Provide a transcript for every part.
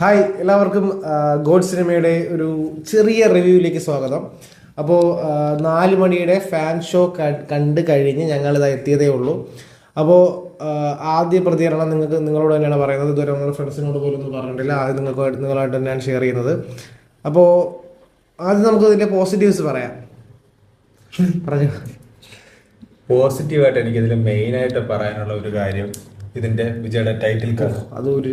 Hi എല്ലാവർക്കും God സിനിമയുടെ ഒരു ചെറിയ റിവ്യൂവിലേക്ക് സ്വാഗതം. അപ്പോൾ 4 മണിയുടെ ഫാൻ ഷോ കണ്ട് കഴിഞ്ഞ് ഞങ്ങളിതാ എത്തിയതേ ഉള്ളൂ. അപ്പോൾ ആദ്യ പ്രതികരണം നിങ്ങളോട് തന്നെയാണ് പറയുന്നത്. ഇതുവരെ നിങ്ങളുടെ ഫ്രണ്ട്സിനോട് പോലും ഒന്നും പറഞ്ഞിട്ടില്ല. ആദ്യം നിങ്ങളായിട്ട് തന്നെയാണ് ഷെയർ ചെയ്യുന്നത്. അപ്പോൾ ആദ്യം നമുക്ക് ഇതിൻ്റെ പോസിറ്റീവ്സ് പറയാം. പറഞ്ഞു. പോസിറ്റീവായിട്ട് എനിക്കിതിൽ മെയിനായിട്ട് പറയാനുള്ള ഒരു കാര്യം ഇതിന്റെ വിജയുടെ ടൈറ്റിൽ കാർഡ്. അതൊരു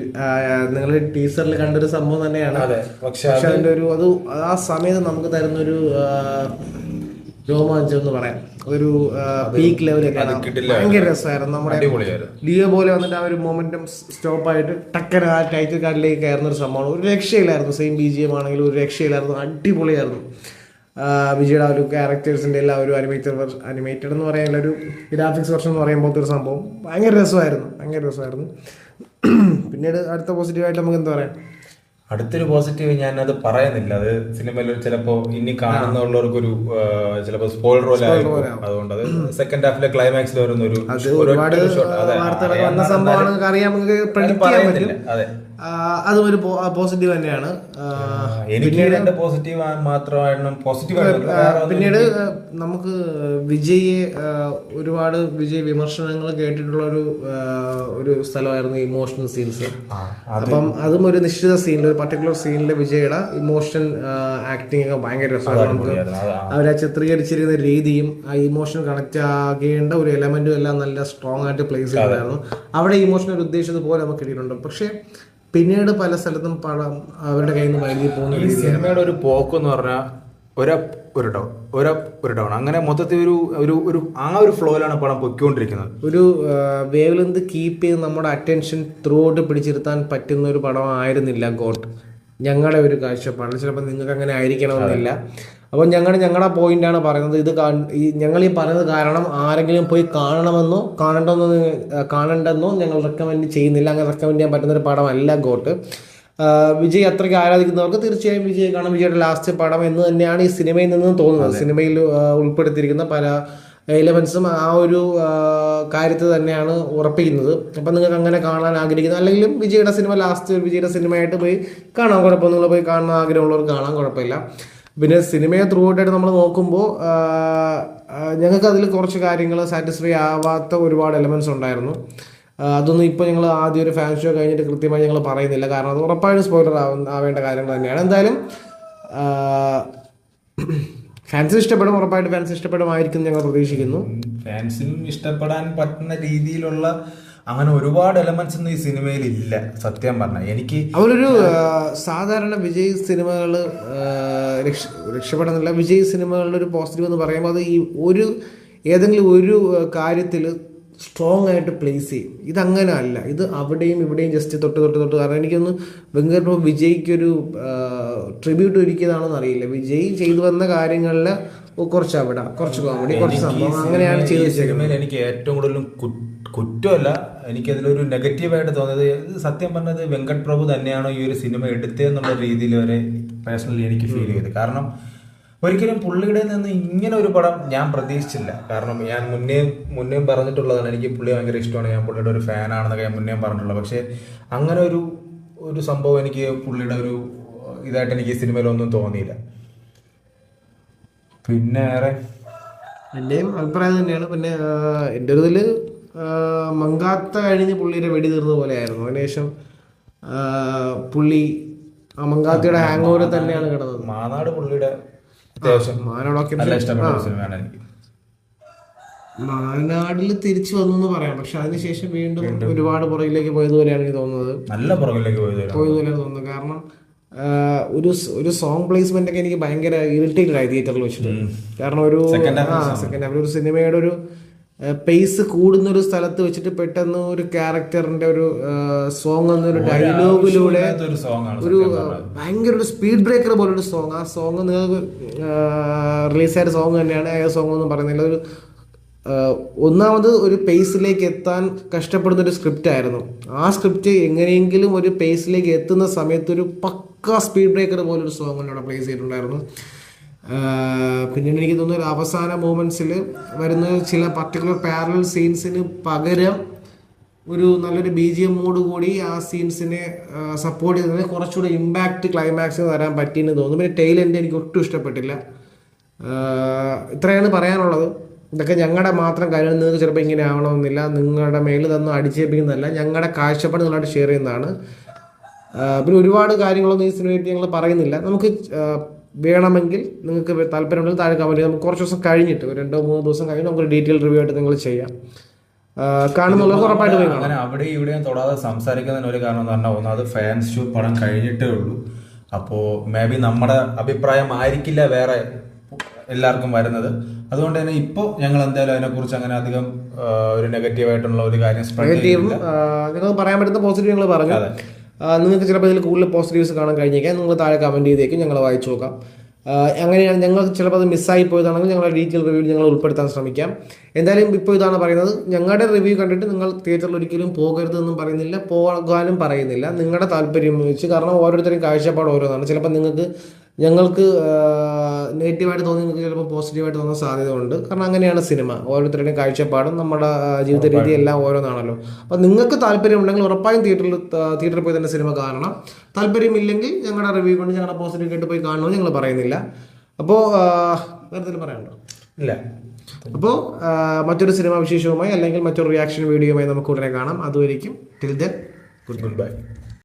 നിങ്ങൾ ടീസറിൽ കണ്ടൊരു സംഭവം തന്നെയാണ്. പക്ഷെ അതിന്റെ ഒരു ആ സമയത്ത് നമുക്ക് തരുന്നൊരു രോമാഞ്ചം എന്ന് പറയാം, ഒരു പീക്ക് ലെവലൊക്കെ ഭയങ്കര രസമായിരുന്നു. നമ്മുടെ ലിയോ പോലെ വന്നിട്ട് ആ ഒരു മൊമെന്റം സ്റ്റോപ്പായിട്ട് ടക്കന ആ ടൈറ്റിൽ കാർഡിലേക്ക് കയറുന്ന ഒരു സംഭവമാണ്. ഒരു രക്ഷയില്ലായിരുന്നു. സെയിം BGM ആണെങ്കിലും ഒരു രക്ഷയില്ലായിരുന്നു. അടിപൊളിയായിരുന്നു. വിജയുടെ ഒരു ക്യാരക്ടേഴ്സിൻ്റെ എല്ലാ ഒരു അനിമേറ്റഡ് എന്ന് പറയാനുള്ള ഒരു ഗ്രാഫിക്സ് വെർഷൻ എന്ന് പറയുമ്പോഴത്തെ ഒരു സംഭവം ഭയങ്കര രസമായിരുന്നു. പിന്നീട് അടുത്ത പോസിറ്റീവായിട്ട് നമുക്ക് എന്താ പറയാം? അടുത്തൊരു പോസിറ്റീവ് ഞാനത് പറയുന്നില്ല. അത് സിനിമയിൽ ചിലപ്പോൾ ഇനി കാണുന്നവർക്കൊരു ചിലപ്പോൾ സ്പോയിലർ പോലെ ആയിരിക്കും. അതുകൊണ്ട് അത് സെക്കൻഡ് ഹാഫിലെ ക്ലൈമാക്സിൽ വരുന്ന ഒരുപാട് വാർത്തകളൊക്കെ വന്ന സംഭവമാണ്, അറിയാം, നമുക്ക് പ്രെഡിക്റ്റ് ചെയ്യാൻ പറ്റും. അതും ഒരു പോസിറ്റീവ് തന്നെയാണ്. പിന്നീട് പോസിറ്റീവ് മാത്രമായിരുന്നു പിന്നീട് നമുക്ക് ഒരുപാട് വിജയ് വിമർശനങ്ങൾ കേട്ടിട്ടുള്ള ഒരു സ്ഥലമായിരുന്നു ഇമോഷണൽ സീൻസ്. അപ്പം അതും ഒരു നിശ്ചിത സീനിൽ, ഒരു പർട്ടിക്കുലർ സീനിലെ വിജയുടെ ഇമോഷൻ ആക്ടിങ് ഒക്കെ ഭയങ്കര രസമാണ്. നമുക്ക് അവരെ ചിത്രീകരിച്ചിരുന്ന രീതിയും ആ ഇമോഷൻ കണക്ട് ആകേണ്ട ഒരു എലമെന്റും എല്ലാം നല്ല സ്ട്രോങ് ആയിട്ട് പ്ലേസ് ചെയ്തിട്ടുണ്ടായിരുന്നു. അവിടെ ഇമോഷൻ ഒരു ഉദ്ദേശിച്ചതുപോലെ നമുക്ക് കിട്ടിയിട്ടുണ്ട്. പക്ഷെ പിന്നീട് പല സ്ഥലത്തും പടം അവരുടെ കയ്യിൽ നിന്ന് വൈകി പോകുന്ന ഈ സിനിമയുടെ ഒരു പോക്കെന്ന് പറഞ്ഞാൽ ഒരു ഡൗൺ അങ്ങനെ മൊത്തത്തിൽ ഒരു ആ ഒരു ഫ്ലോയിലാണ് പടം പൊയ്ക്കൊണ്ടിരിക്കുന്നത്. ഒരു വേവ് ലെന്ത് കീപ്പ് ചെയ്ത് നമ്മുടെ അറ്റൻഷൻ ത്രൂ ഔട്ട് പിടിച്ചിരുത്താൻ പറ്റുന്ന ഒരു പടമായിരുന്നില്ല ഗോട്ട്. ഞങ്ങളുടെ ഒരു കാഴ്ചപ്പാടിൽ ചിലപ്പോൾ നിങ്ങൾക്ക് അങ്ങനെ ആയിരിക്കണമെന്നില്ല. അപ്പോൾ ഞങ്ങളുടെ പോയിന്റാണ് പറയുന്നത്. ഞങ്ങൾ ഈ പറയുന്നത് കാരണം ആരെങ്കിലും പോയി കാണണ്ടെന്നോ ഞങ്ങൾ റെക്കമെൻഡ് ചെയ്യുന്നില്ല. അങ്ങനെ റെക്കമെൻഡ് ചെയ്യാൻ പറ്റുന്ന ഒരു പടമല്ല ഗോട്ട്. വിജയ് അത്രയ്ക്ക് ആരാധിക്കുന്നവർക്ക് തീർച്ചയായും വിജയ് കാണാം. വിജയുടെ ലാസ്റ്റ് പടം എന്ന് തന്നെയാണ് ഈ സിനിമയിൽ നിന്ന് തോന്നുന്നത്. സിനിമയിൽ ഉൾപ്പെടുത്തിയിരിക്കുന്ന പല എലമെന്റ്സും ആ ഒരു കാര്യത്തിൽ തന്നെയാണ് ഉറപ്പിക്കുന്നത്. അപ്പം നിങ്ങൾക്ക് അങ്ങനെ കാണാൻ ആഗ്രഹിക്കുന്നത്, അല്ലെങ്കിലും വിജയുടെ സിനിമ ലാസ്റ്റ് വിജയുടെ സിനിമയായിട്ട് പോയി കാണാൻ കുഴപ്പം, നിങ്ങൾ പോയി കാണാൻ ആഗ്രഹമുള്ളവർക്ക് കാണാൻ കുഴപ്പമില്ല. പിന്നെ സിനിമയെ ത്രൂ ഔട്ടായിട്ട് നമ്മൾ നോക്കുമ്പോൾ ഞങ്ങൾക്ക് അതിൽ കുറച്ച് കാര്യങ്ങൾ സാറ്റിസ്ഫൈ ആവാത്ത ഒരുപാട് എലമെന്റ്സ് ഉണ്ടായിരുന്നു. അതൊന്നും ഇപ്പോൾ ഞങ്ങൾ ആദ്യം ഒരു ഫാൻ ഷോ കഴിഞ്ഞിട്ട് കൃത്യമായി ഞങ്ങൾ പറയുന്നില്ല, കാരണം അത് ഉറപ്പായും സ്പോയിലർ ആവേണ്ട കാര്യങ്ങൾ തന്നെയാണ്. എന്തായാലും ഫാൻസിന് ഇഷ്ടപ്പെടും, ഉറപ്പായിട്ട് ഫാൻസ് ഇഷ്ടപ്പെടുമായിരിക്കും ഞങ്ങൾ പ്രതീക്ഷിക്കുന്നു. ഫാൻസിനും ഇഷ്ടപ്പെടാൻ പറ്റുന്ന രീതിയിലുള്ള അങ്ങനെ ഒരുപാട് എലമെന്റ്സ് ഒന്നും ഈ സിനിമയിൽ ഇല്ല സത്യം പറഞ്ഞാൽ. എനിക്ക് അവരൊരു സാധാരണ വിജയ് സിനിമകൾ രക്ഷപ്പെടുന്നില്ല. വിജയ് സിനിമകളുടെ ഒരു പോസിറ്റീവ് എന്ന് പറയുമ്പോൾ അത് ഈ ഏതെങ്കിലും ഒരു കാര്യത്തിൽ സ്ട്രോങ് ആയിട്ട് പ്ലേസ് ചെയ്യും. ഇതങ്ങനെ അല്ല. ഇത് അവിടെയും ഇവിടെയും ജസ്റ്റ് തൊട്ട് കാരണം എനിക്കൊന്ന് വെങ്കട് പ്രഭു വിജയ്ക്കൊരു ട്രിബ്യൂട്ട് ഒരുക്കിയതാണെന്ന് അറിയില്ല. വിജയ് ചെയ്തു വന്ന കാര്യങ്ങളിൽ കുറച്ച് അവിടെ കുറച്ച് കോമഡി, കുറച്ച് സംഭവം അങ്ങനെയാണ് ചെയ്തു സിനിമയിൽ എനിക്ക് ഏറ്റവും കൂടുതലും കുറ്റമല്ല, എനിക്കതിലൊരു നെഗറ്റീവായിട്ട് തോന്നിയത് സത്യം പറഞ്ഞത് വെങ്കട് പ്രഭു തന്നെയാണോ ഈ ഒരു സിനിമ എടുത്തതെന്നുള്ള രീതിയിൽ വരെ പേഴ്സണലി എനിക്ക് ഫീൽ ചെയ്തു. കാരണം ഒരിക്കലും പുള്ളിയുടെ നിന്ന് ഇങ്ങനെ ഒരു പടം ഞാൻ പ്രതീക്ഷിച്ചില്ല. കാരണം ഞാൻ മുന്നേ പറഞ്ഞിട്ടുള്ളതാണ്, എനിക്ക് പുള്ളി ഭയങ്കര ഇഷ്ടമാണ്, ഞാൻ പുള്ളിയുടെ ഒരു ഫാനാണെന്നൊക്കെ ഞാൻ മുന്നേ പറഞ്ഞിട്ടുള്ളത്. പക്ഷെ അങ്ങനെ ഒരു സംഭവം എനിക്ക് പുള്ളിയുടെ ഒരു ഇതായിട്ട് എനിക്ക് ഈ സിനിമയിലൊന്നും തോന്നിയില്ല. പിന്നെ വേറെ എൻ്റെയും അഭിപ്രായം തന്നെയാണ്. പിന്നെ എൻ്റെ ഒരു ഇതിൽ മങ്കാത്ത കഴിഞ്ഞ് പുള്ളിയുടെ വെടി തീർന്ന പോലെ ആയിരുന്നു. അതിനുശേഷം പുള്ളി ആ മങ്കാത്തയുടെ ഹാങ് ഓവർ തന്നെയാണ് കിടന്നത്. മാനാട് പുള്ളിയുടെ അത്യാവശ്യം മാനാടിൽ തിരിച്ചു വന്നു എന്ന് പറയാം. പക്ഷെ അതിനുശേഷം വീണ്ടും ഒരുപാട് പുറകിലേക്ക് പോയതുപോലെയാണ് എനിക്ക് തോന്നുന്നത്. നല്ല പുറകിലേക്ക് പോയതുപോലെയാണ് തോന്നുന്നത്. കാരണം ഒരു സോങ് പ്ലേസ്മെന്റ് ഒക്കെ എനിക്ക് ഭയങ്കര ഇറിറ്റേറ്റഡ് ആയി തിയേറ്ററിൽ വെച്ചിട്ട്. കാരണം ഒരു സെക്കൻഡ് ഹാഫിൽ ഒരു സിനിമയുടെ ഒരു പേസ് കൂടുന്ന ഒരു സ്ഥലത്ത് വെച്ചിട്ട് പെട്ടെന്ന് ഒരു ക്യാരക്ടറിന്റെ ഒരു സോങ് എന്നൊരു ഡയലോഗിലൂടെ ഒരു ഭയങ്കര ഒരു സ്പീഡ് ബ്രേക്കർ പോലെ ഒരു സോങ്. ആ സോങ് നിങ്ങൾക്ക് റിലീസായ സോങ് തന്നെയാണ്. ആ സോങ് ഒന്നും പറയുന്നില്ല. ഒന്നാമത് ഒരു പേസിലേക്ക് എത്താൻ കഷ്ടപ്പെടുന്ന ഒരു സ്ക്രിപ്റ്റ് ആയിരുന്നു. ആ സ്ക്രിപ്റ്റ് എങ്ങനെയെങ്കിലും ഒരു പേസിലേക്ക് എത്തുന്ന സമയത്ത് ഒരു പക്ക സ്പീഡ് ബ്രേക്കർ പോലെ ഒരു സോങ് അവിടെ പ്ലേസ് ചെയ്തിട്ടുണ്ടായിരുന്നു. പിന്നീട് എനിക്ക് തോന്നുന്നു അവസാന മൂമെന്റ്സിൽ വരുന്ന ചില പർട്ടിക്കുലർ പാരലൽ സീൻസിന് പകരം ഒരു നല്ലൊരു BGM കൂടി ആ സീൻസിനെ സപ്പോർട്ട് ചെയ്തതിന് കുറച്ചുകൂടി ഇമ്പാക്റ്റ് ക്ലൈമാക്സിന് വരാൻ പറ്റിയെന്ന് തോന്നുന്നു. പിന്നെ ടെയിൽ എൻഡ് എനിക്ക് ഒട്ടും ഇഷ്ടപ്പെട്ടില്ല. ഇത്രയാണ് പറയാനുള്ളത്. ഇതൊക്കെ ഞങ്ങളുടെ മാത്രം കാര്യം, നിങ്ങൾക്ക് ചിലപ്പോൾ ഇങ്ങനെ ആവണമെന്നില്ല, നിങ്ങളുടെ മേളിൽ തന്നും അടിച്ചേൽപ്പിക്കുന്നതല്ല, ഞങ്ങളുടെ കാഴ്ചപ്പാട് നിങ്ങളായിട്ട് ഷെയർ ചെയ്യുന്നതാണ്. പിന്നെ ഒരുപാട് കാര്യങ്ങളൊന്നും ഈ സിനിമയ്ക്ക് ഞങ്ങൾ പറയുന്നില്ല. നമുക്ക് വേണമെങ്കിൽ നിങ്ങൾക്ക് താല്പര്യമുണ്ടെങ്കിൽ താഴെ കമൻറ്റ് ചെയ്യാം. നമുക്ക് കുറച്ച് ദിവസം കഴിഞ്ഞിട്ട് 2-3 ദിവസം കഴിഞ്ഞ് നമുക്ക് ഡീറ്റെയിൽ റിവ്യൂ ആയിട്ട് നിങ്ങൾ ചെയ്യാം. കാണുന്നുള്ളത് ഉറപ്പായിട്ട് പോയി അങ്ങനെ അവിടെ ഇവിടെയും തൊടാതെ സംസാരിക്കുന്നതിന് ഒരു കാരണം എന്ന് പറഞ്ഞാൽ ഒന്നാമത് ഫാൻസ് ഷോ പടം കഴിഞ്ഞിട്ടേ ഉള്ളൂ. അപ്പോൾ മേ ബി നമ്മുടെ അഭിപ്രായം ആയിരിക്കില്ല വേറെ എല്ലാവർക്കും വരുന്നത്. അതുകൊണ്ട് തന്നെ ഇപ്പോൾ ഞങ്ങൾ എന്തായാലും അതിനെക്കുറിച്ച് അങ്ങനെ അധികം ഒരു നെഗറ്റീവായിട്ടുള്ള ഒരു കാര്യം നിങ്ങൾ പറയാൻ പറ്റുന്ന പോസിറ്റീവ് നിങ്ങൾ പറഞ്ഞു. നിങ്ങൾക്ക് ചിലപ്പോൾ ഇതിൽ കൂടുതൽ പോസിറ്റീവ്സ് കാണാൻ കഴിഞ്ഞേക്കാം. നിങ്ങൾ താഴെ കമൻറ്റ് ചെയ്തേക്കും, ഞങ്ങൾ വായിച്ചു നോക്കാം. അങ്ങനെയാണ് ഞങ്ങൾക്ക് ചിലപ്പോൾ അത് മിസ്സായി പോയതാണെങ്കിൽ ഞങ്ങളുടെ ഡീറ്റെയിൽ റിവ്യൂ ഞങ്ങൾ ഉൾപ്പെടുത്താൻ ശ്രമിക്കാം. എന്തായാലും ഇപ്പോൾ ഇതാണ് പറയുന്നത്, ഞങ്ങളുടെ റിവ്യൂ കണ്ടിട്ട് നിങ്ങൾ തിയേറ്ററിൽ ഒരിക്കലും പോകരുതെന്നും പറയുന്നില്ല, പോകാനും പറയുന്നില്ല. നിങ്ങളുടെ താല്പര്യം വെച്ച്, കാരണം ഓരോരുത്തരും കാഴ്ചപ്പാട് ഓരോന്നാണ്. ചിലപ്പോൾ ഞങ്ങൾക്ക് നെഗറ്റീവായിട്ട് തോന്നി, നിങ്ങൾക്ക് ചിലപ്പോൾ പോസിറ്റീവായിട്ട് തോന്നാൻ സാധ്യതയുണ്ട്. കാരണം അങ്ങനെയാണ് സിനിമ, ഓരോരുത്തരുടെയും കാഴ്ചപ്പാടും നമ്മുടെ ജീവിത രീതി എല്ലാം ഓരോന്നാണല്ലോ. അപ്പോൾ നിങ്ങൾക്ക് താല്പര്യമുണ്ടെങ്കിൽ ഉറപ്പായും തിയേറ്ററിൽ പോയി തന്നെ സിനിമ കാണണം. താല്പര്യമില്ലെങ്കിൽ ഞങ്ങളുടെ റിവ്യൂ കൊണ്ട് ഞങ്ങളുടെ പോസിറ്റീവ് കേട്ട് പോയി കാണണമെന്ന് ഞങ്ങൾ പറയുന്നില്ല. അപ്പോൾ വേറെ പറയാനുണ്ടോ? ഇല്ല. അപ്പോൾ മറ്റൊരു സിനിമാ വിശേഷവുമായി അല്ലെങ്കിൽ മറ്റൊരു റിയാക്ഷൻ വീഡിയോയുമായി നമുക്ക് ഉടനെ കാണാം. അതുവരെയും ടിൽ ദെൻ ഗുഡ് ബൈ.